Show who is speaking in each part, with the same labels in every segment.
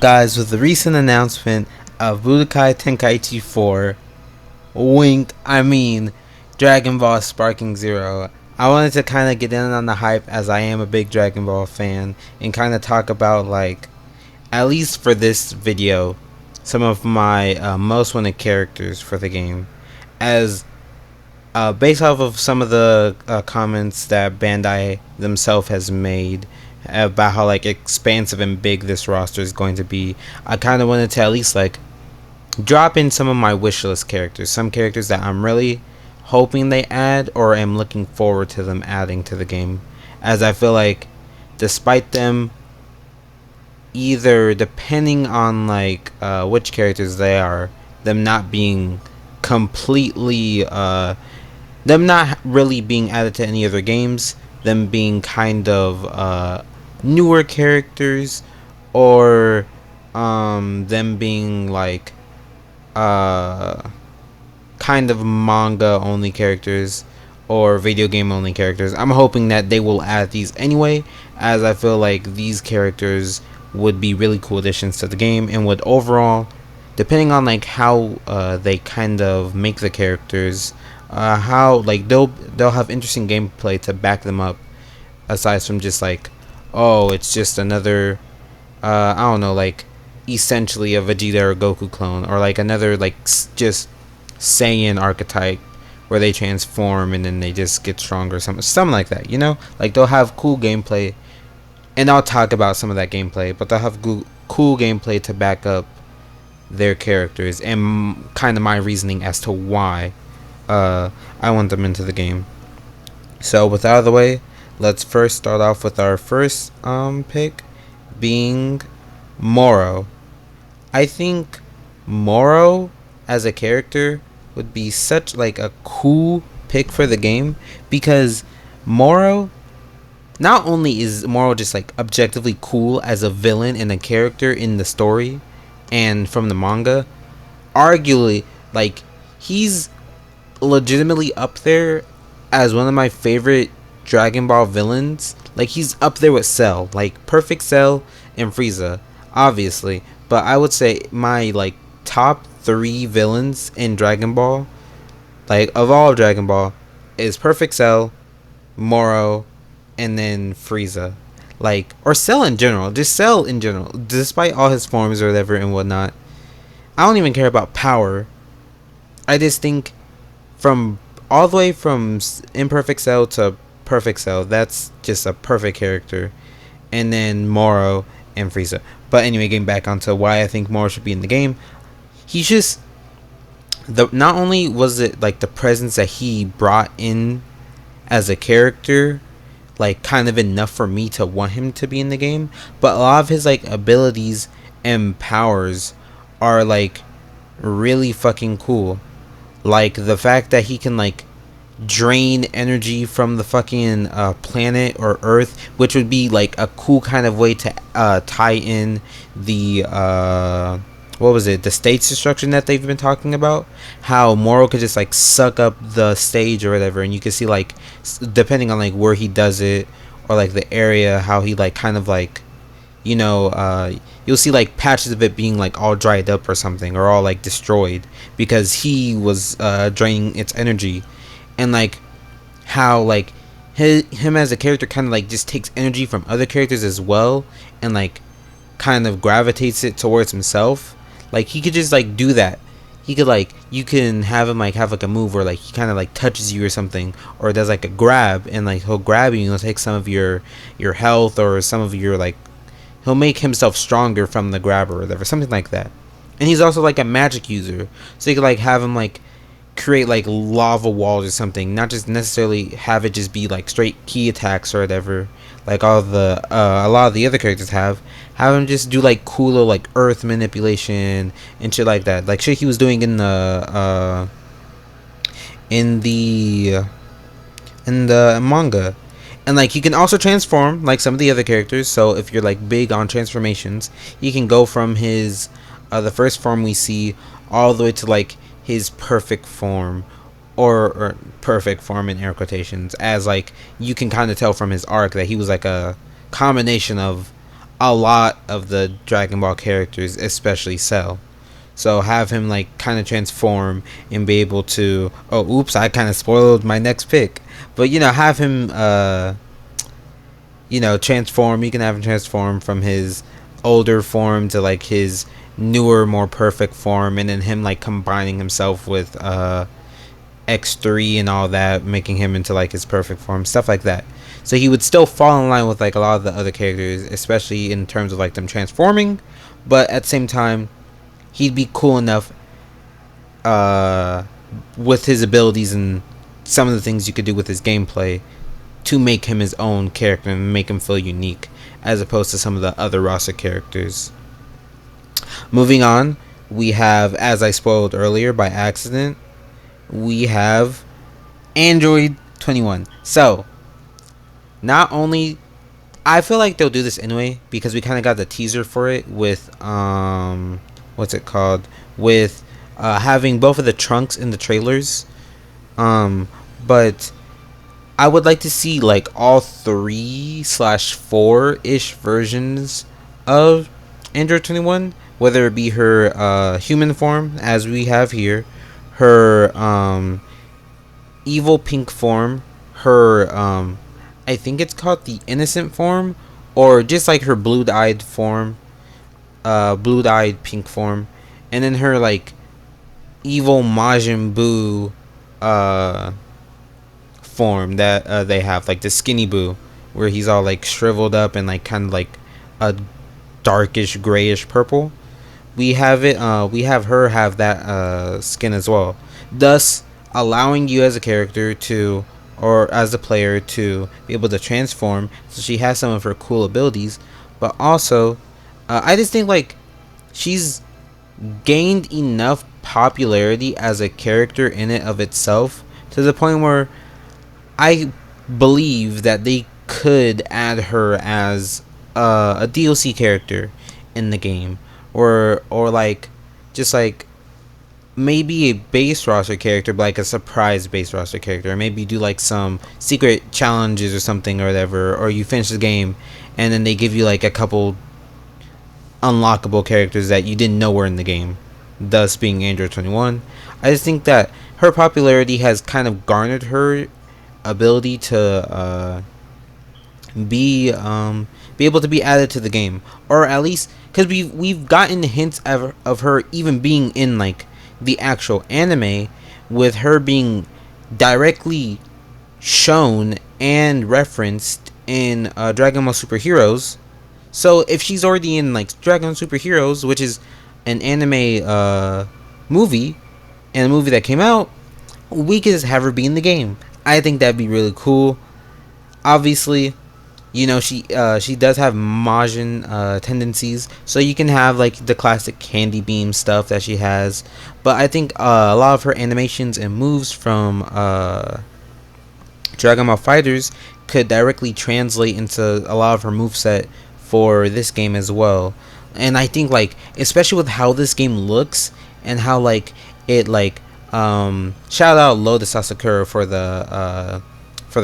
Speaker 1: Guys, with the recent announcement of Budokai Tenkaichi 4, wink, I mean Dragon Ball Sparking Zero, I wanted to kind of get in on the hype as I am a big Dragon Ball fan and kind of talk about, like, at least for this video, some of my most wanted characters for the game. As based off of some of the comments that Bandai themselves has made about how like expansive and big this roster is going to be, I kind of wanted to at least like drop in some of my wishlist characters, some characters that I'm really hoping they add or am looking forward to them adding to the game, as I feel like despite them, either depending on like which characters they are, them not being completely them not really being added to any other games, them being kind of newer characters, or them being like kind of manga only characters or video game only characters. I'm hoping that they will add these anyway, as I feel like these characters would be really cool additions to the game and would overall, depending on like how they kind of make the characters, how like they'll have interesting gameplay to back them up, aside from just like, oh, it's just another I don't know, like essentially a Vegeta or Goku clone, or like another like just Saiyan archetype where they transform and then they just get stronger, something like that, you know? Like they'll have cool gameplay, and I'll talk about some of that gameplay, but they'll have cool gameplay to back up their characters and kind of my reasoning as to why I want them into the game. So with that out of the way, let's first start off with our first pick being Moro. I think Moro as a character would be such like a cool pick for the game, because Moro, not only is Moro just like objectively cool as a villain and a character in the story and from the manga, arguably like he's legitimately up there as one of my favorite Dragon Ball villains. Like he's up there with Cell, like Perfect Cell and Frieza, obviously, but I would say my like top 3 villains in Dragon Ball, like of all of Dragon Ball, is Perfect Cell, Moro, and then Frieza. Like, or Cell in general, just Cell in general, despite all his forms or whatever and whatnot. I don't even care about power. I just think from all the way from Imperfect Cell to Perfect Cell, that's just a perfect character. And then Moro and Frieza. But anyway, getting back onto why I think Moro should be in the game, he's just not only was it like the presence that he brought in as a character, like kind of enough for me to want him to be in the game, but a lot of his like abilities and powers are like really fucking cool. Like the fact that he can like drain energy from the fucking planet or Earth, which would be like a cool kind of way to tie in the what was it, the stage destruction that they've been talking about, how Moro could just like suck up the stage or whatever, and you can see like depending on like where he does it or like the area, how he like kind of like, you know, you'll see like patches of it being like all dried up or something, or all like destroyed because he was draining its energy. And like how like him as a character kind of like just takes energy from other characters as well, and like kind of gravitates it towards himself. Like he could just like do that. He could like, you can have him like have like a move where like he kind of like touches you or something, or does like a grab, and like he'll grab you and he'll take some of your health or some of your like, he'll make himself stronger from the grab or whatever, something like that. And he's also like a magic user, so you could like have him like create like lava walls or something, not just necessarily have it just be like straight key attacks or whatever, like all the a lot of the other characters have him just do like cooler like earth manipulation and shit like that, like shit he was doing in the manga. And like you can also transform like some of the other characters, so if you're like big on transformations, you can go from his the first form we see all the way to like his perfect form, or perfect form in air quotations, as like you can kind of tell from his arc that he was like a combination of a lot of the Dragon Ball characters, especially Cell. So have him like kind of transform and be able to. Oh, oops! I kind of spoiled my next pick. But have him transform. You can have him transform from his older form to like his newer, more perfect form, and then him like combining himself with X3 and all that, making him into like his perfect form, stuff like that. So he would still fall in line with like a lot of the other characters, especially in terms of like them transforming, but at the same time, he'd be cool enough with his abilities and some of the things you could do with his gameplay to make him his own character and make him feel unique as opposed to some of the other roster characters. Moving on, we have, as I spoiled earlier by accident, we have Android 21. So, not only, I feel like they'll do this anyway because we kind of got the teaser for it with what's it called, with having both of the trunks in the trailers, but I would like to see like all 3/4-ish versions of Android 21, whether it be her human form as we have here, her evil pink form, her I think it's called the innocent form, or just like her blue-eyed form, blue-eyed pink form, and then her like evil Majin Buu form that they have, like the skinny Buu, where he's all like shriveled up and like kind of like a darkish grayish purple. We have it. We have her have that skin as well, thus allowing you as a character to, or as a player, to be able to transform. So she has some of her cool abilities, but also, I just think like she's gained enough popularity as a character in it of itself to the point where I believe that they could add her as a DLC character in the game, or like just like maybe a base roster character, but like a surprise base roster character, or maybe do like some secret challenges or something or whatever, or you finish the game and then they give you like a couple unlockable characters that you didn't know were in the game, thus being Android 21. I just think that her popularity has kind of garnered her ability to be able to be added to the game, or at least because we've gotten hints of her even being in like the actual anime, with her being directly shown and referenced in Dragon Ball Super Heroes. So if she's already in like Dragon Ball Super Heroes, which is an anime movie, and a movie that came out, we could just have her be in the game. I think that'd be really cool. Obviously, she does have Majin tendencies, so you can have like the classic candy beam stuff that she has. But I think a lot of her animations and moves from Dragon Ball Fighters could directly translate into a lot of her moveset for this game as well. And I think like, especially with how this game looks and how like it like shout out Lotus Asakura for the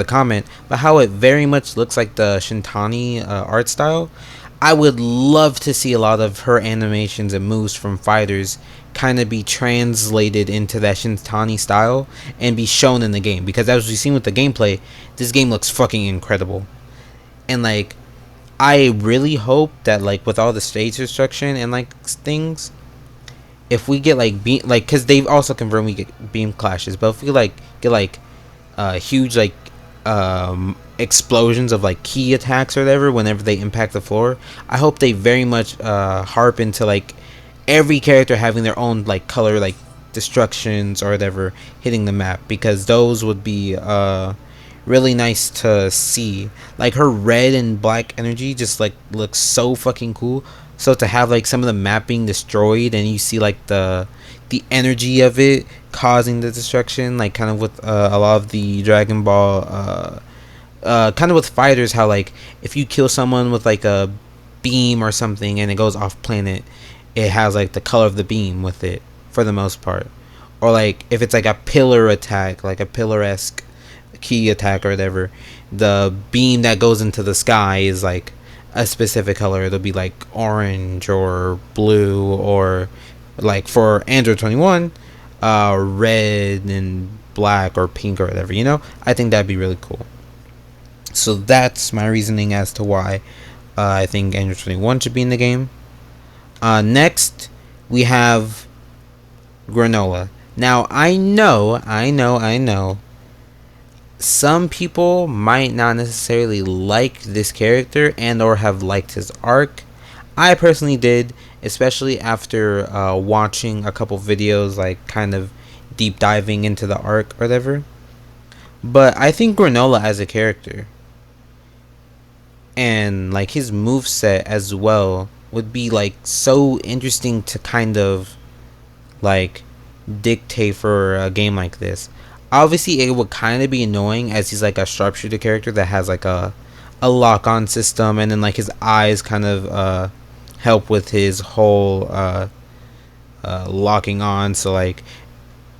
Speaker 1: comment, but how it very much looks like the Shintani art style. I would love to see a lot of her animations and moves from Fighters kind of be translated into that Shintani style and be shown in the game, because as we've seen with the gameplay, this game looks fucking incredible. And like, I really hope that like with all the stage destruction and like things, if we get like beam, like, because they've also confirmed we get beam clashes, but if we like get like huge like explosions of like key attacks or whatever whenever they impact the floor, I hope they very much harp into like every character having their own like color like destructions or whatever hitting the map, because those would be really nice to see. Like her red and black energy just like looks so fucking cool. So to have like some of the map being destroyed and you see like the energy of it causing the destruction, like kind of with a lot of the Dragon Ball kind of with Fighters, how like if you kill someone with like a beam or something and it goes off planet, it has like the color of the beam with it for the most part. Or like if it's like a pillar attack, like a pillar-esque key attack or whatever, the beam that goes into the sky is like a specific color. It'll be like orange or blue, or like for Android 21, red and black or pink or whatever. I think that'd be really cool. So that's my reasoning as to why I think Android 21 should be in the game. Next, we have Granola. Now, I know. Some people might not necessarily like this character and or have liked his arc. I personally did, especially after watching a couple videos, like kind of deep diving into the arc or whatever. But I think Granola as a character and like his move set as well would be like so interesting to kind of like dictate for a game like this. Obviously, it would kind of be annoying as he's like a sharpshooter character that has like a lock on system, and then like his eyes kind of help with his whole locking on. So like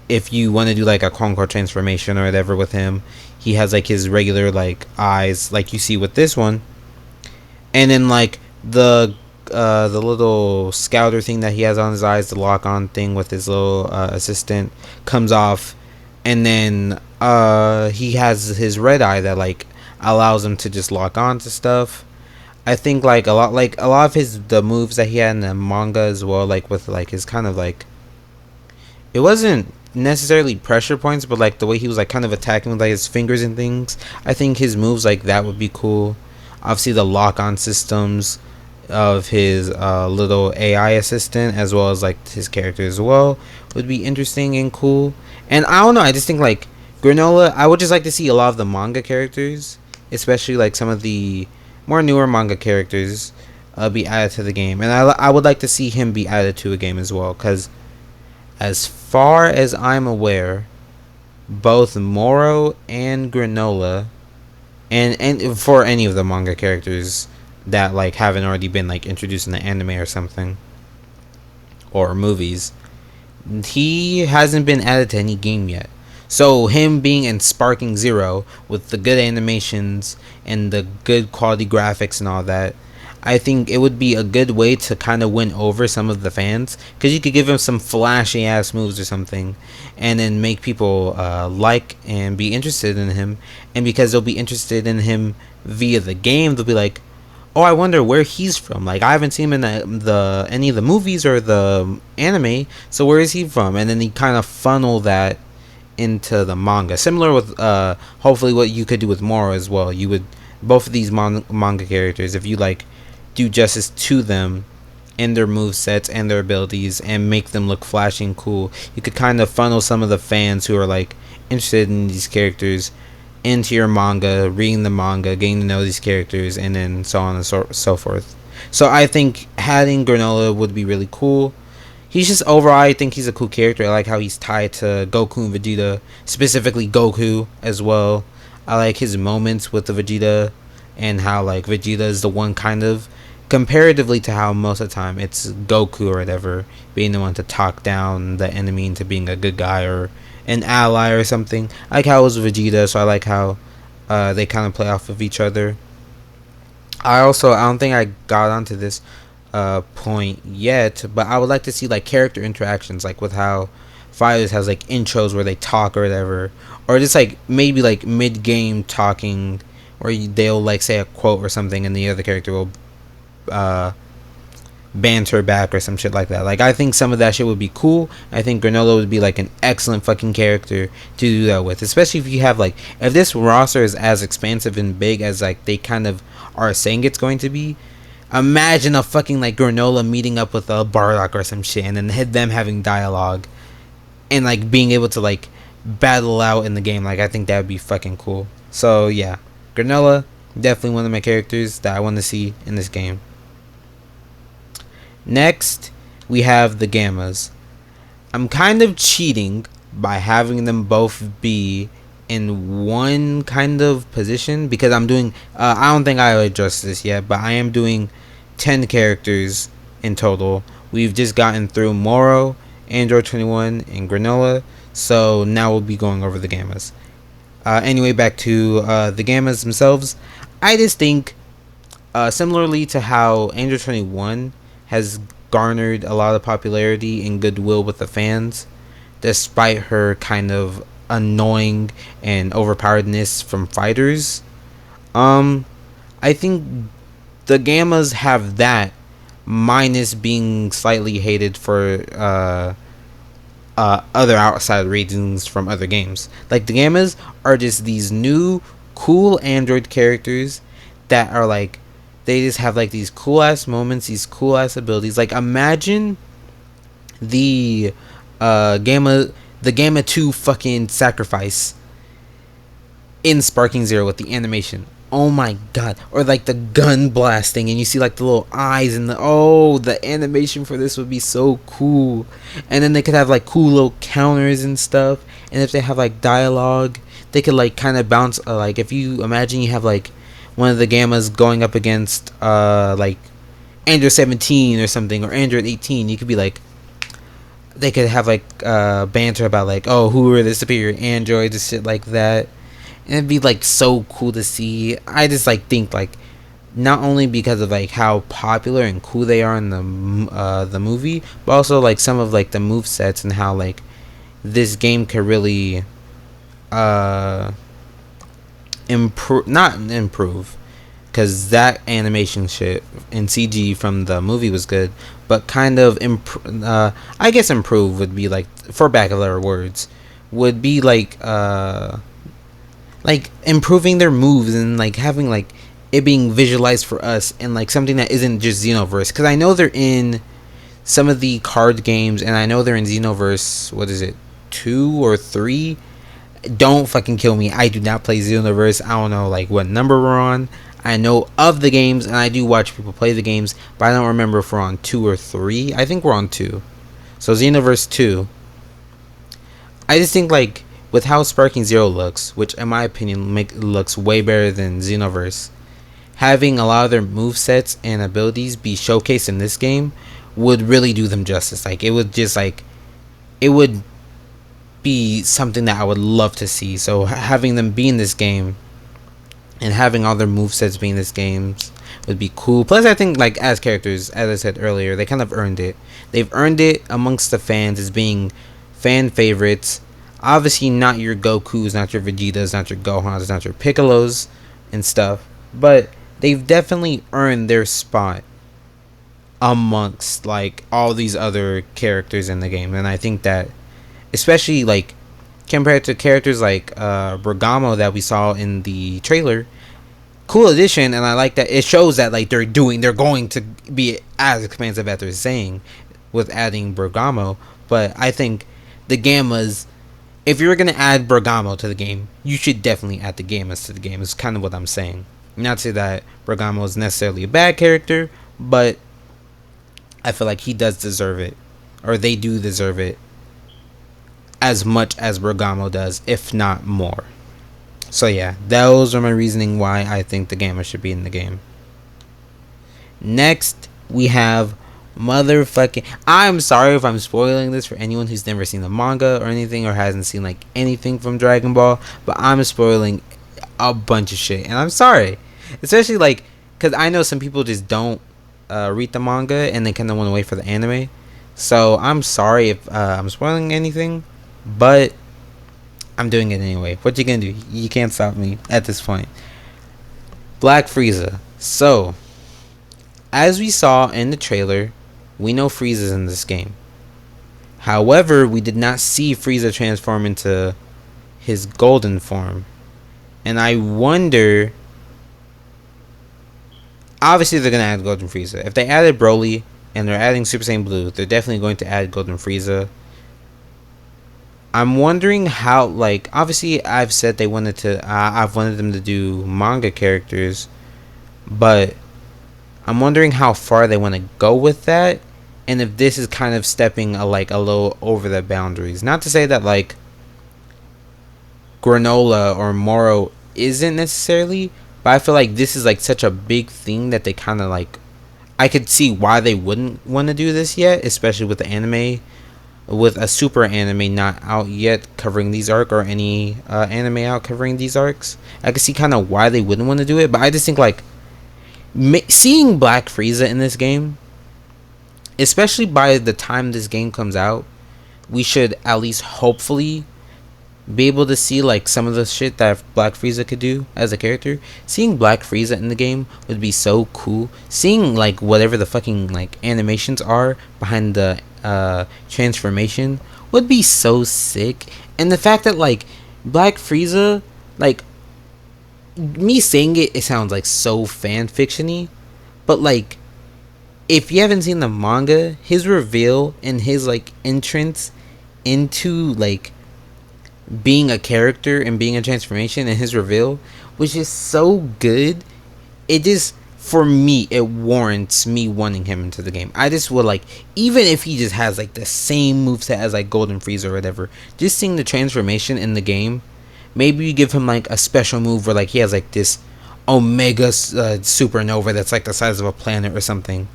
Speaker 1: if you want to do like a quote unquote transformation or whatever with him, he has like his regular like eyes like you see with this one, and then like the little scouter thing that he has on his eyes, the lock on thing with his little assistant, comes off, and then he has his red eye that like allows him to just lock on to stuff. I think like a lot of the moves that he had in the manga as well, like with like his kind of like, it wasn't necessarily pressure points, but like the way he was like kind of attacking with like his fingers and things. I think his moves like that would be cool. Obviously the lock on systems of his little AI assistant, as well as like his character as well, would be interesting and cool. And I don't know, I just think like Granola, I would just like to see a lot of the manga characters, especially like some of the more newer manga characters, be added to the game. And I would like to see him be added to a game as well, because as far as I'm aware, both Moro and Granola, and for any of the manga characters that like haven't already been like introduced in the anime or something, or movies, he hasn't been added to any game yet. So him being in Sparking Zero with the good animations and the good quality graphics and all that, I think it would be a good way to kind of win over some of the fans, because you could give him some flashy ass moves or something, and then make people like and be interested in him. And because they'll be interested in him via the game, they'll be like, oh, I wonder where he's from. Like, I haven't seen him in the any of the movies or the anime, so where is he from? And then you kind of funnel that into the manga, similar with hopefully what you could do with Moro as well. You would, both of these manga characters, if you like do justice to them and their move sets and their abilities and make them look flashy and cool, you could kind of funnel some of the fans who are like interested in these characters into your manga, reading the manga, getting to know these characters, and then so on and so forth. So I think adding Granola would be really cool. He's just overall, I think he's a cool character. I like how he's tied to Goku and Vegeta, specifically Goku as well. I like his moments with the Vegeta, and how like Vegeta is the one kind of, comparatively to how most of the time it's Goku or whatever being the one to talk down the enemy into being a good guy or an ally or something. I like how it was Vegeta, so I like how they kind of play off of each other. I don't think I got onto this point yet, but I would like to see like character interactions, like with how Fighters has like intros where they talk or whatever, or just like maybe like mid-game talking, or they'll like say a quote or something and the other character will banter back or some shit like that. Like, I think some of that shit would be cool. I think Granola would be like an excellent fucking character to do that with, especially if you have like, if this roster is as expansive and big as like they kind of are saying it's going to be. Imagine a fucking like Granola meeting up with a Bardock or some shit, and then them having dialogue and like being able to like battle out in the game. Like, I think that would be fucking cool. So yeah, Granola, definitely one of my characters that I want to see in this game. Next, we have the Gammas. I'm kind of cheating by having them both be in one kind of position, because I'm doing I don't think I addressed this yet, but I am doing 10 characters in total. We've just gotten through Moro, Android 21, and Granola, so now we'll be going over the Gammas. Anyway, back to the Gammas themselves. I just think Similarly to how Angel 21 has garnered a lot of popularity and goodwill with the fans, despite her kind of annoying and overpoweredness from fighters. I think the Gammas have that, minus being slightly hated for other outside ratings from other games. Like the Gammas are just these new cool Android characters that are like, they just have like these cool ass moments, these cool ass abilities. Like imagine the Gamma, the Gamma 2 fucking sacrifice in Sparking Zero with the animation. Oh my god. Or like the gun blasting and you see like the little eyes and the animation for this would be so cool. And then they could have like cool little counters and stuff. And if they have like dialogue, they could like kind of bounce like if you imagine you have like one of the Gammas going up against like Android 17 or something, or Android 18, you could be like, they could have like banter about like, oh, who are the superior androids and shit like that. And it'd be like so cool to see. I just like think like, not only because of like how popular and cool they are in the movie, but also like some of like the move sets and how like this game could really improve, because that animation shit in CG from the movie was good, but kind of I guess improve would be like, for back of better words, would be like improving their moves and like having like it being visualized for us and like something that isn't just Xenoverse, because I know they're in some of the card games and I know they're in Xenoverse, what is it, 2 or 3? Don't fucking kill me, I do not play Xenoverse. I don't know like what number we're on. I know of the games and I do watch people play the games, but I don't remember if we're on 2 or 3. I think we're on 2. So Xenoverse 2. I just think like with how Sparking Zero looks, which in my opinion looks way better than Xenoverse, having a lot of their movesets and abilities be showcased in this game would really do them justice. Like it would just like, it would be something that I would love to see. So having them be in this game and having all their movesets be in this game would be cool. Plus I think like as characters, as I said earlier, they kind of earned it. They've earned it amongst the fans as being fan favorites. Obviously not your Gokus, not your Vegetas, not your Gohans, not your Piccolos and stuff, but they've definitely earned their spot amongst like all these other characters in the game. And I think that especially like compared to characters like Bergamo that we saw in the trailer, cool addition. And I like that it shows that like they're going to be as expansive as they're saying with adding Bergamo. But I think the Gammas, if you're going to add Bergamo to the game, you should definitely add the Gammas to the game, is kind of what I'm saying. Not to say that Bergamo is necessarily a bad character, but I feel like he does deserve it, or they do deserve it as much as Bergamo does, if not more. So yeah, those are my reasoning why I think the Gamma should be in the game. Next, we have motherfucking, I'm sorry if I'm spoiling this for anyone who's never seen the manga or anything, or hasn't seen like anything from Dragon Ball, but I'm spoiling a bunch of shit, and I'm sorry, especially like because I know some people just don't read the manga and they kind of want to wait for the anime. So I'm sorry if I'm spoiling anything, but I'm doing it anyway. What you gonna do? You can't stop me at this point. Black Frieza. So as we saw in the trailer, we know Frieza's in this game. However, we did not see Frieza transform into his golden form. And I wonder, obviously they're going to add Golden Frieza. If they added Broly and they're adding Super Saiyan Blue, they're definitely going to add Golden Frieza. I'm wondering how, like, obviously I've said they wanted to, I've wanted them to do manga characters, but I'm wondering how far they want to go with that, and if this is kind of stepping a little over the boundaries. Not to say that like Granola or Moro isn't necessarily, but I feel like this is like such a big thing that they kind of like, I could see why they wouldn't want to do this yet, especially with the anime, with a super anime not out yet covering these arcs, or any anime out covering these arcs. I could see kind of why they wouldn't want to do it, but I just think like, Seeing Black Frieza in this game, especially by the time this game comes out, we should at least hopefully be able to see like some of the shit that Black Frieza could do as a character. Seeing Black Frieza in the game would be so cool. Seeing like whatever the fucking like animations are behind the transformation would be so sick. And the fact that like Black Frieza, like me saying it sounds like so fan fictiony, but like if you haven't seen the manga, his reveal and his like entrance into like being a character and being a transformation and his reveal was just so good. It just, for me, it warrants me wanting him into the game. I just would like, even if he just has like the same moveset as like Golden Frieza or whatever, just seeing the transformation in the game. Maybe you give him like a special move where like he has like this Omega supernova that's like the size of a planet or something,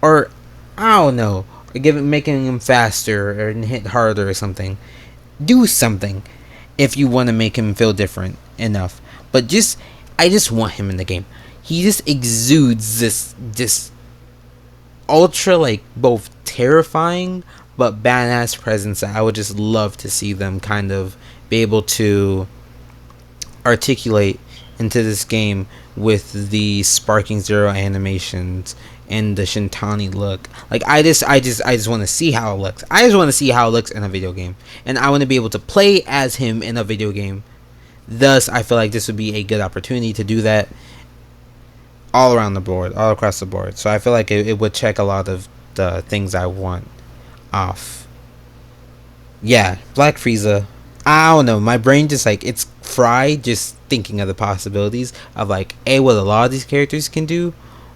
Speaker 1: or I don't know, or making him faster or hit harder or something. Do something if you want to make him feel different enough. But just, I just want him in the game. He just exudes this ultra like both terrifying but badass presence that I would just love to see them kind of be able to articulate into this game with the Sparking Zero animations and the Shintani look. Like I just want to see how it looks. I just want to see how it looks in a video game, and I want to be able to play as him in a video game. Thus, I feel like this would be a good opportunity to do that all around the board, all across the board. So I feel like it would check a lot of the things I want off. Yeah, Black Frieza. I don't know. My brain just like it's fried just thinking of the possibilities of like what a lot of these characters can do,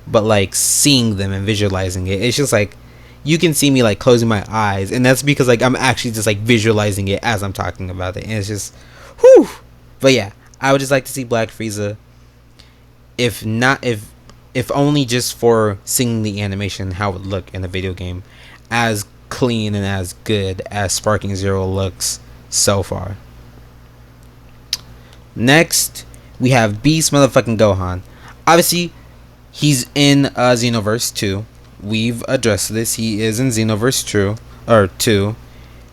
Speaker 1: but like seeing them and visualizing it, it's just like you can see me like closing my eyes, and that's because like I'm actually just like visualizing it as I'm talking about it, and it's just, whew. But yeah, I would just like to see Black Frieza, if not, if only just for seeing the animation, how it would look in a video game, as clean and as good as Sparking Zero looks so far. Next, we have Beast motherfucking Gohan. Obviously, he's in Xenoverse 2. We've addressed this. He is in Xenoverse 2.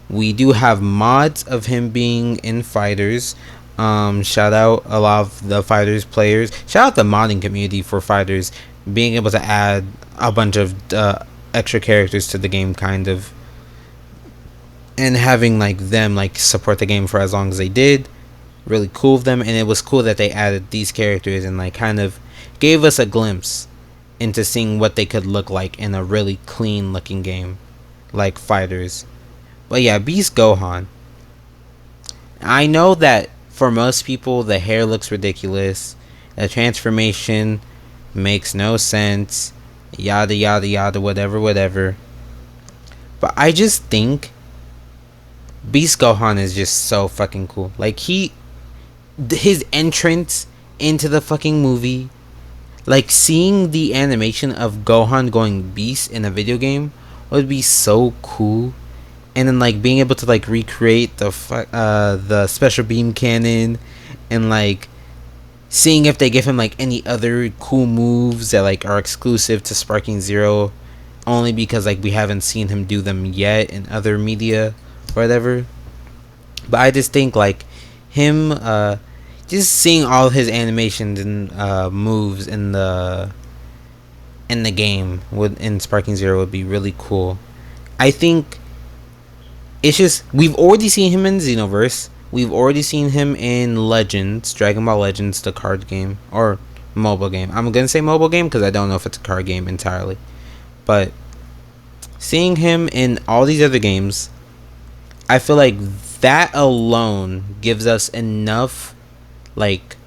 Speaker 1: We do have mods of him being in Fighters. Shout out a lot of the Fighters players. Shout out the modding community for Fighters, being able to add a bunch of extra characters to the game, kind of, and having like them like support the game for as long as they did. Really cool of them, and it was cool that they added these characters and like kind of gave us a glimpse into seeing what they could look like in a really clean looking game like Fighters. But yeah, Beast Gohan. I know that for most people the hair looks ridiculous, the transformation makes no sense, yada yada yada, whatever. But I just think Beast Gohan is just so fucking cool. Like his entrance into the fucking movie, like seeing the animation of Gohan going beast in a video game would be so cool. And then like being able to like recreate the special beam cannon, and like seeing if they give him like any other cool moves that like are exclusive to Sparking Zero, only because like we haven't seen him do them yet in other media or whatever. But I just think like him just seeing all his animations and moves in the game in Sparking Zero would be really cool. I think it's just, we've already seen him in Xenoverse. We've already seen him in Legends, Dragon Ball Legends, the card game or mobile game. I'm gonna say mobile game because I don't know if it's a card game entirely. But seeing him in all these other games, I feel like that alone gives us enough like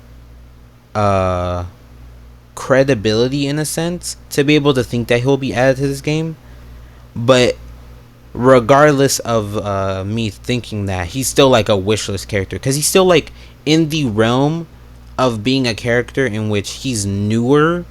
Speaker 1: credibility in a sense to be able to think that he'll be added to this game. But regardless of me thinking that, he's still like a wishlist character, because he's still like in the realm of being a character in which he's newer,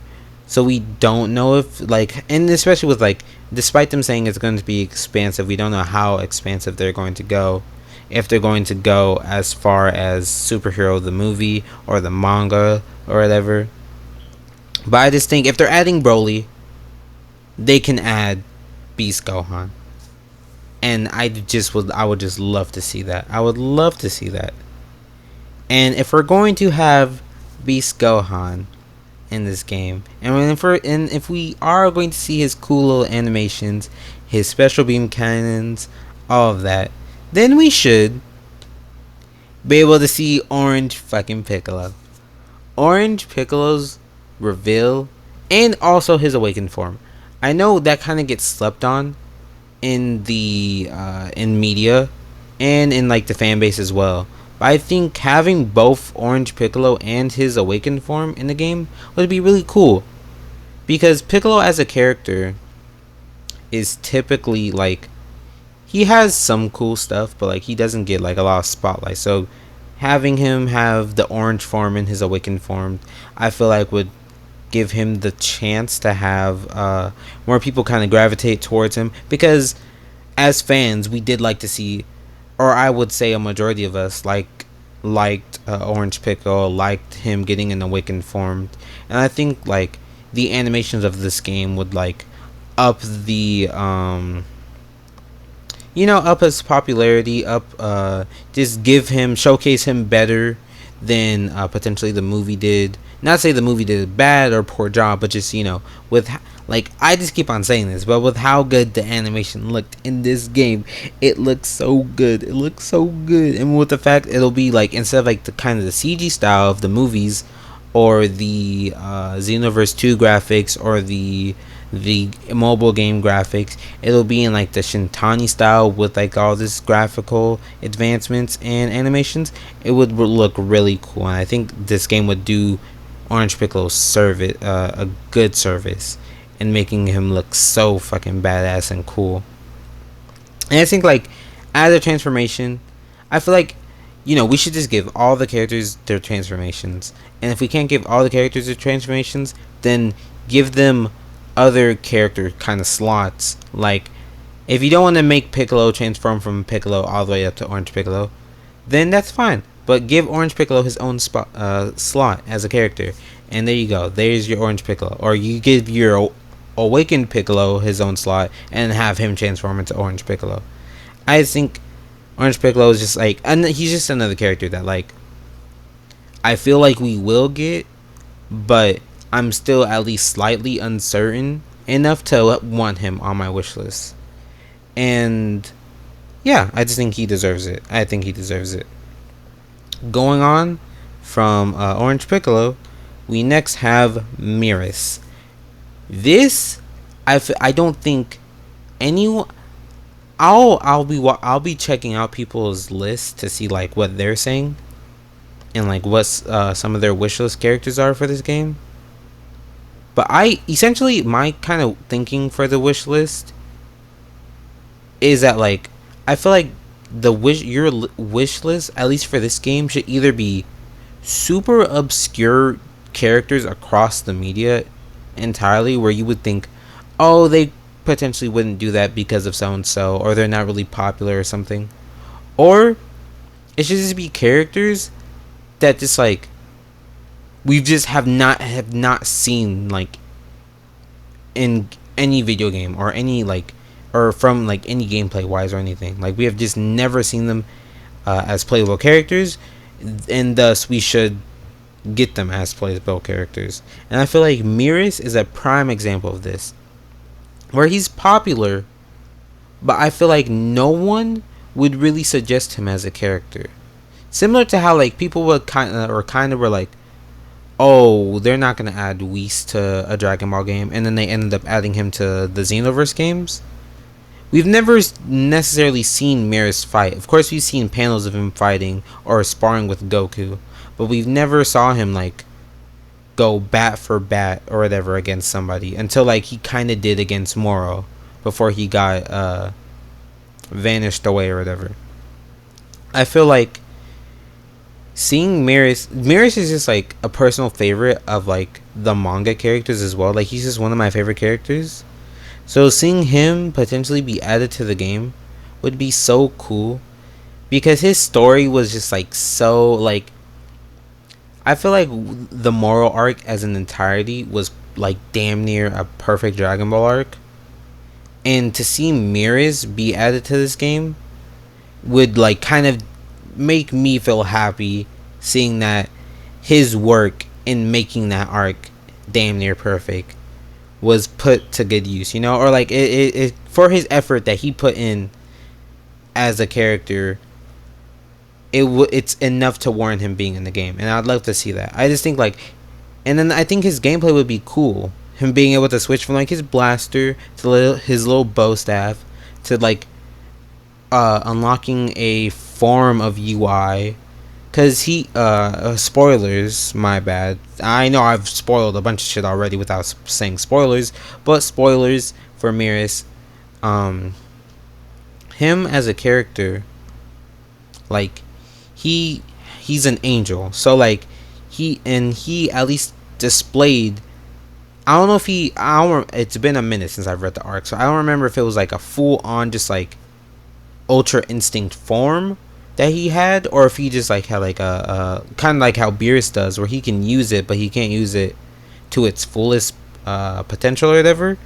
Speaker 1: so we don't know if like, and especially with like, despite them saying it's going to be expansive, we don't know how expansive they're going to go, if they're going to go as far as Superhero the movie or the manga or whatever. But I just think if they're adding Broly, they can add Beast Gohan. And I would just love to see that. I would love to see that. And if we're going to have Beast Gohan in this game, if we are going to see his cool little animations, his special beam cannons, all of that, then we should be able to see Orange fucking Piccolo. Orange Piccolo's reveal and also his awakened form. I know that kind of gets slept on in the in media and in like the fan base as well. But I think having both Orange Piccolo and his awakened form in the game would be really cool, because Piccolo as a character is typically like, he has some cool stuff, but like he doesn't get like a lot of spotlight. So having him have the orange form and his awakened form, I feel like would give him the chance to have more people kind of gravitate towards him, because as fans we did like to see, or I would say a majority of us liked Orange Piccolo, liked him getting an awakened form. And I think like the animations of this game would like up the up his popularity, up just showcase him better than potentially the movie did. Not say the movie did a bad or poor job, but just with like, I just keep on saying this, but with how good the animation looked in this game, it looks so good. It looks so good. And with the fact it'll be like, instead of like the kind of the CG style of the movies, or the Xenoverse 2 graphics, or the mobile game graphics, it'll be in like the Shintani style with like all this graphical advancements and animations. It would look really cool, and I think this game would do Orange Piccolo a good service in making him look so fucking badass and cool. And I think like, as a transformation, I feel like we should just give all the characters their transformations. And if we can't give all the characters their transformations, then give them other character kind of slots. Like, if you don't want to make Piccolo transform from Piccolo all the way up to Orange Piccolo, then that's fine. But give Orange Piccolo his own slot as a character. And there you go. There's your Orange Piccolo. Or you give your Awakened Piccolo his own slot and have him transform into Orange Piccolo. I think Orange Piccolo is just like, and he's just another character that like, I feel like we will get, but I'm still at least slightly uncertain enough to want him on my wish list. And yeah, I just think he deserves it. I think he deserves it. Going on from Orange Piccolo, we next have Mirus. This, I don't think anyone. I'll be checking out people's lists to see like what they're saying, and like what some of their wishlist characters are for this game. But my kind of thinking for the wish list is that like, I feel like your wish list, at least for this game, should either be super obscure characters across the media entirely, where you would think, oh, they potentially wouldn't do that because of so and so, or they're not really popular or something. Or it should just be characters that just like, we just have not seen like in any video game, or any like, or from like any gameplay wise or anything. Like, we have just never seen them as playable characters, and thus we should get them as playable characters. And I feel like Mirus is a prime example of this, where he's popular, but I feel like no one would really suggest him as a character. Similar to how like people were kind of were like, oh, they're not gonna add Whis to a Dragon Ball game, and then they ended up adding him to the Xenoverse games. We've never necessarily seen Mirus fight. Of course, we've seen panels of him fighting or sparring with Goku, but we've never saw him like go bat for bat or whatever against somebody, until like he kind of did against Moro before he got vanished away or whatever. I feel like seeing Mirus is just like a personal favorite of like the manga characters as well. Like, he's just one of my favorite characters. So seeing him potentially be added to the game would be so cool, because his story was just like, so like, I feel like the Moro arc as an entirety was like damn near a perfect Dragon Ball arc, and to see Mirus be added to this game would like kind of make me feel happy seeing that his work in making that arc damn near perfect was put to good use, you know, or like it for his effort that he put in as a character. It's enough to warrant him being in the game, and I'd love to see that. I just think like, and then I think his gameplay would be cool. Him being able to switch from like his blaster to his little bow staff to like unlocking a form of UI. Cause he spoilers, my bad. I know I've spoiled a bunch of shit already without saying spoilers, but spoilers for Mirus. Um, him as a character, like he's an angel. So like he at least displayed. I don't know if he. I don't. It's been a minute since I've read the arc, so I don't remember if it was like a full on just like Ultra Instinct form that he had, or if he just like had like a kind of like how Beerus does, where he can use it, but he can't use it to its fullest potential or whatever.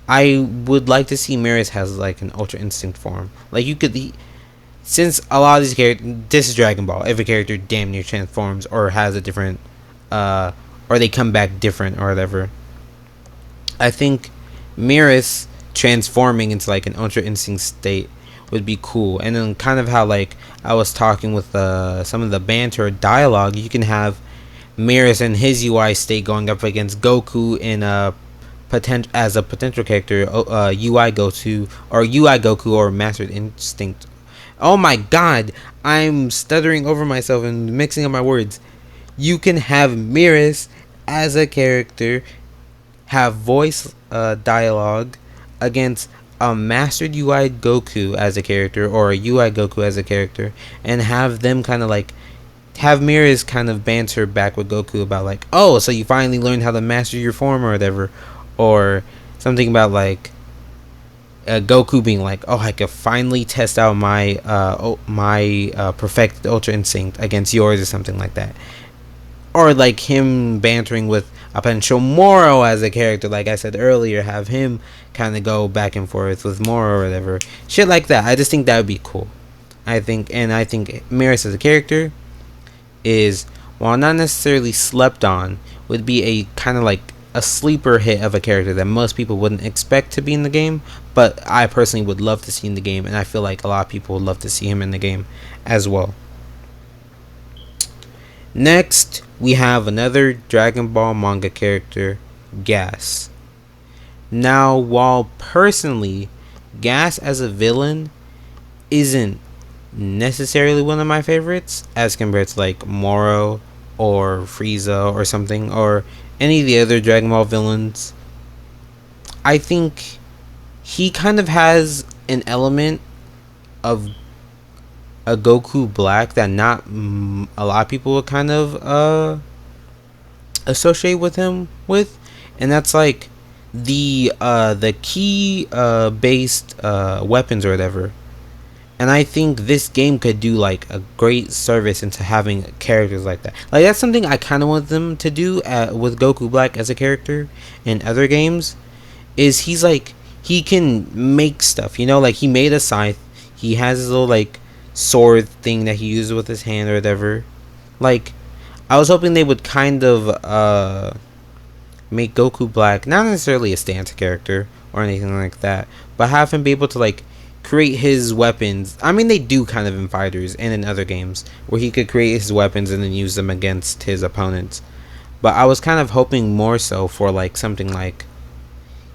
Speaker 1: I would like to see Mirus has like an Ultra Instinct form. Like you could, since a lot of these characters, this is Dragon Ball. Every character damn near transforms or has a different, or they come back different or whatever. I think Mirus transforming into like an Ultra Instinct state would be cool. And then kind of how like I was talking with some of the banter or dialogue, you can have Mirus and his UI state going up against Goku in a as a potential character, UI Goku or Mastered Instinct. Oh my god, I'm stuttering over myself and mixing up my words. You can have Mirus as a character have voice dialogue against a mastered UI Goku as a character or a UI Goku as a character, and have them kind of like have Mirus kind of banter back with Goku about like, oh, so you finally learned how to master your form or whatever, or something about like Goku being like, oh, I could finally test out my perfected Ultra Instinct against yours or something like that, or like him bantering with a potential Moro as a character, like I said earlier, have him kind of go back and forth with Moro or whatever, shit like that. I just think that would be cool. I think Mirus as a character is, while not necessarily slept on, would be a kind of like a sleeper hit of a character that most people wouldn't expect to be in the game, but I personally would love to see in the game, and I feel like a lot of people would love to see him in the game as well. Next, we have another Dragon Ball manga character, Gas. Now, while personally, Gas as a villain isn't necessarily one of my favorites as compared to like Moro or Frieza or something, or any of the other Dragon Ball villains, I think he kind of has an element of a Goku Black that not a lot of people would kind of associate with him with, and that's like the key based weapons or whatever. And I think this game could do like a great service into having characters like that. Like that's something I kind of want them to do with Goku Black as a character in other games. Is he's like, he can make stuff, you know, like he made a scythe. He has his little like sword thing that he uses with his hand or whatever. Like I was hoping they would kind of make Goku Black not necessarily a stance character or anything like that, but have him be able to like create his weapons. I mean, they do kind of in fighters and in other games where he could create his weapons and then use them against his opponents. But I was kind of hoping more so for like something like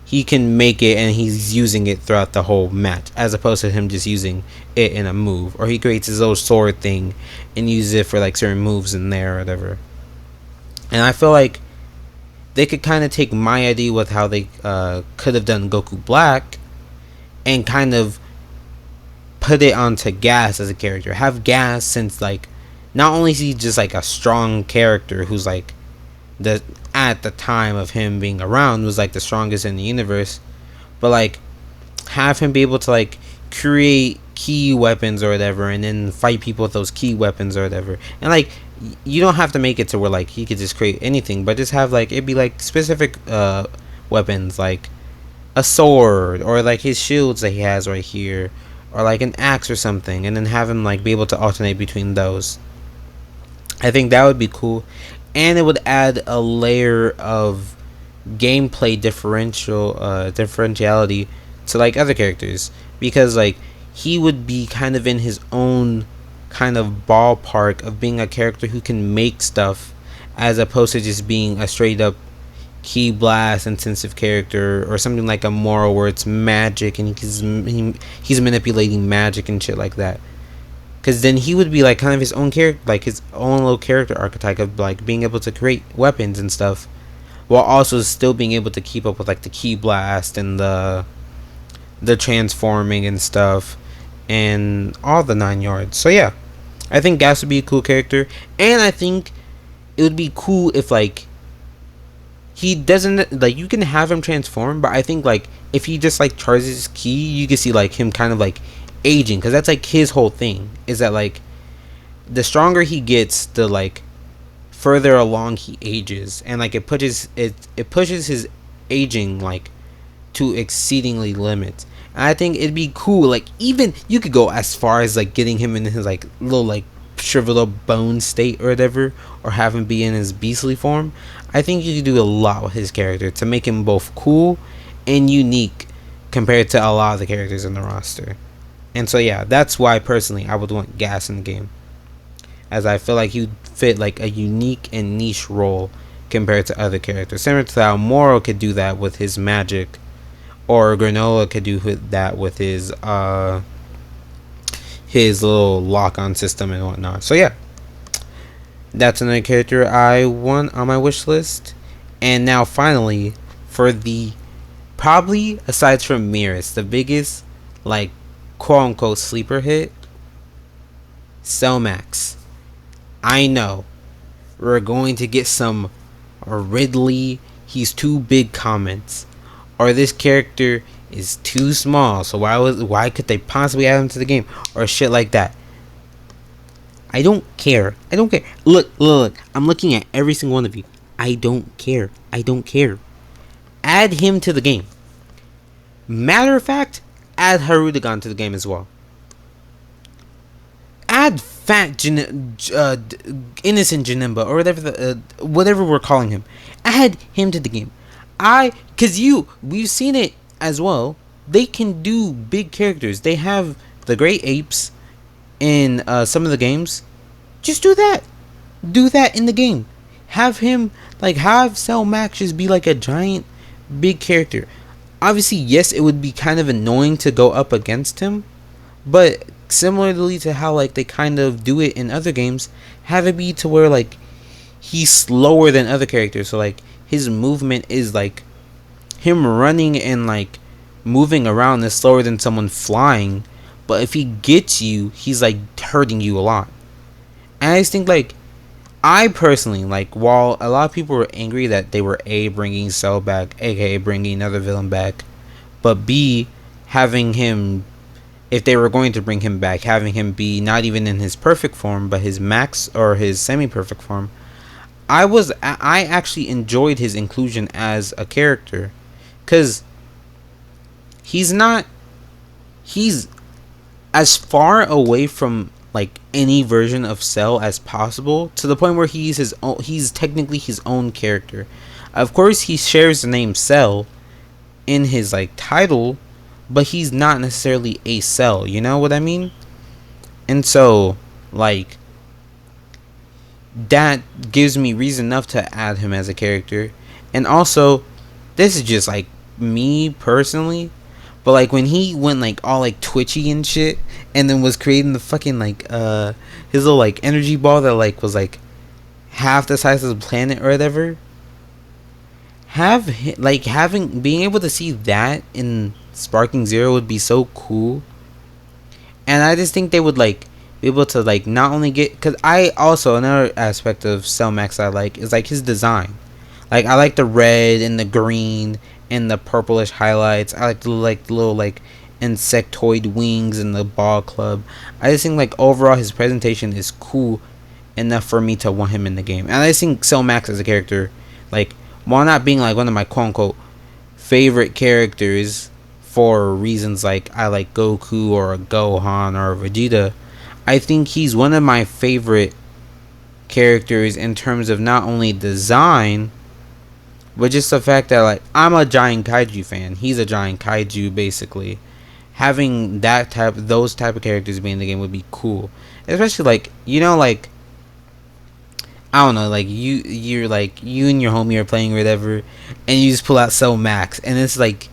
Speaker 1: he can make it and he's using it throughout the whole match, as opposed to him just using it in a move, or he creates his own sword thing and uses it for like certain moves in there or whatever. And I feel like they could kind of take my idea with how they could have done Goku Black and kind of put it onto Gas as a character. Have Gas, since like not only is he just like a strong character who's like the at the time of him being around was like the strongest in the universe, but like have him be able to like create key weapons or whatever and then fight people with those key weapons or whatever, and like you don't have to make it to where like he could just create anything, but just have like it'd be like specific weapons, like a sword or like his shields that he has right here, or like an axe or something, and then have him like be able to alternate between those. I think that would be cool, and it would add a layer of gameplay differentiality to like other characters, because like he would be kind of in his own kind of ballpark of being a character who can make stuff, as opposed to just being a straight up key blast intensive character, or something like a Moro where it's magic and he's manipulating magic and shit like that. Because then he would be like kind of his own character, like his own little character archetype of like being able to create weapons and stuff, while also still being able to keep up with like the key blast and the transforming and stuff and all the 9 yards. So yeah, I think Gas would be a cool character, and I think it would be cool if like he doesn't, like, you can have him transform, but I think like if he just like charges his ki, you can see like him kind of like aging, because that's like his whole thing, is that like the stronger he gets, the like further along he ages, and like it pushes his aging like to exceedingly limits. And I think it'd be cool, like even you could go as far as like getting him in his like little like shriveled up bone state or whatever, or have him be in his beastly form. I think you could do a lot with his character to make him both cool and unique compared to a lot of the characters in the roster. And so yeah, that's why personally I would want Gas in the game, as I feel like he'd fit like a unique and niche role compared to other characters, similar to how Moro could do that with his magic, or Granola could do that with his little lock-on system and whatnot. So yeah, that's another character I want on my wish list. And now finally, for the probably aside from Mirus, the biggest like quote unquote sleeper hit, Max. I know we're going to get some Ridley, he's too big comments, or this character is too small, so why could they possibly add him to the game, or shit like that. I don't care. Look. I'm looking at every single one of you. I don't care. Add him to the game. Matter of fact, add Harudagon to the game as well. Add innocent Janemba, or whatever we're calling him. Add him to the game. We've seen it as well. They can do big characters. They have the Great Apes in some of the games. Just do that. Do that in the game. Have him, like, have Cell Max just be like a giant big character. Obviously, yes, it would be kind of annoying to go up against him, but similarly to how like they kind of do it in other games, have it be to where like he's slower than other characters, so like his movement is like him running and like moving around is slower than someone flying, but if he gets you, he's like hurting you a lot. And I just think like, I personally, like, while a lot of people were angry that they were A, bringing Cell back, aka bringing another villain back, but B, having him, if they were going to bring him back, having him be not even in his perfect form, but his max or his semi-perfect form, I actually enjoyed his inclusion as a character, because he's as far away from like any version of Cell as possible, to the point where he's technically his own character. Of course, he shares the name Cell in his like title, but he's not necessarily a Cell, you know what I mean? And so like that gives me reason enough to add him as a character. And also, this is just like me personally, but like when he went like all like twitchy and shit, and then was creating the fucking like his little like energy ball that like was like half the size of the planet or whatever, being able to see that in Sparking Zero would be so cool. And I just think they would like be able to like not only get, because I also, another aspect of Cell Max I like is like his design. Like I like the red and the green and the purplish highlights. I like the little like insectoid wings and the ball club. I just think like overall his presentation is cool, enough for me to want him in the game. And I think Cell Max as a character, like, while not being like one of my quote unquote favorite characters for reasons like I like Goku or a Gohan or a Vegeta, I think he's one of my favorite characters in terms of not only design, but just the fact that, like, I'm a giant kaiju fan. He's a giant kaiju, basically. Having those type of characters be in the game would be cool, especially like, like, I don't know, like you're like you and your homie are playing or whatever, and you just pull out Cell Max, and it's like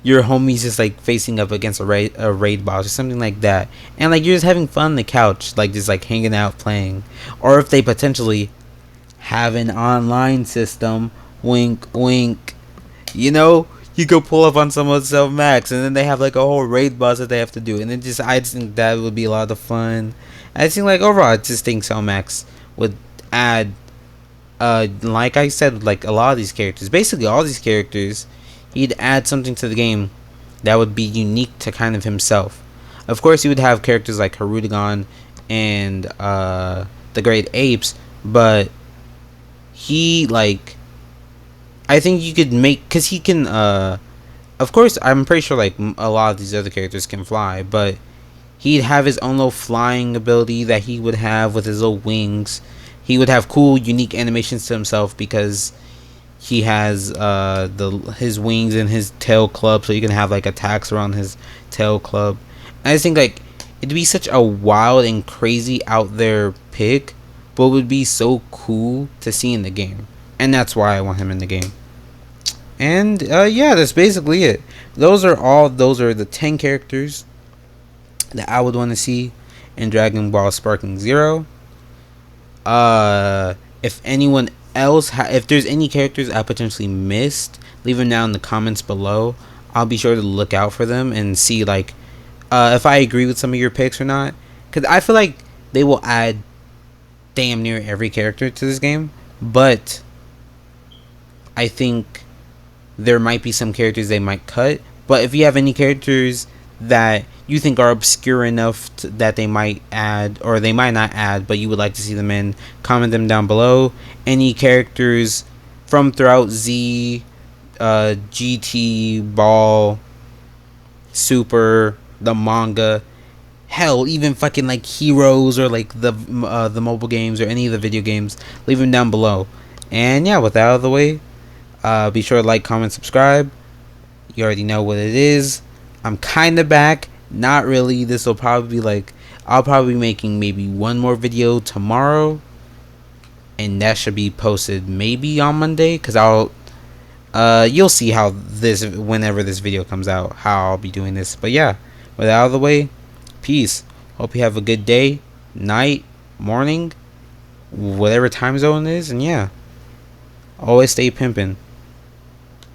Speaker 1: your homie's just like facing up against a raid boss or something like that, and like you're just having fun on the couch, like just like hanging out playing, or if they potentially have an online system, wink wink, you go pull up on someone's Cell Max, and then they have like a whole raid boss that they have to do, and I just think that would be a lot of fun. I think, like, overall, I just think Cell Max would add, like I said, like a lot of these characters, basically all these characters, he'd add something to the game that would be unique to kind of himself. Of course, you would have characters like Harudagon and the Great Apes, but he, like, I think you could make, because he can, of course, I'm pretty sure like a lot of these other characters can fly, but he'd have his own little flying ability that he would have with his little wings. He would have cool, unique animations to himself because he has his wings and his tail club, so you can have like attacks around his tail club. And I just think, like, it'd be such a wild and crazy out there pick, but would be so cool to see in the game, and that's why I want him in the game. And yeah, that's basically it. Those are the 10 characters that I would want to see in Dragon Ball Sparking Zero. If anyone else, if there's any characters I potentially missed, leave them down in the comments below. I'll be sure to look out for them and see, like, if I agree with some of your picks or not. Because I feel like they will add damn near every character to this game, but I think there might be some characters they might cut. But if you have any characters that you think are obscure enough that they might add, or they might not add, but you would like to see them in, comment them down below. Any characters from throughout Z, GT, Ball, Super, the manga, hell, even fucking like Heroes, or like the mobile games, or any of the video games, leave them down below. And yeah, with that out of the way, be sure to like, comment, subscribe. You already know what it is. I'm kind of back. Not really. This will probably be like, I'll probably be making maybe one more video tomorrow, and that should be posted maybe on Monday, because you'll see how whenever this video comes out, how I'll be doing this. But yeah, with that out of the way, peace. Hope you have a good day, night, morning, whatever time zone it is, and yeah, always stay pimping.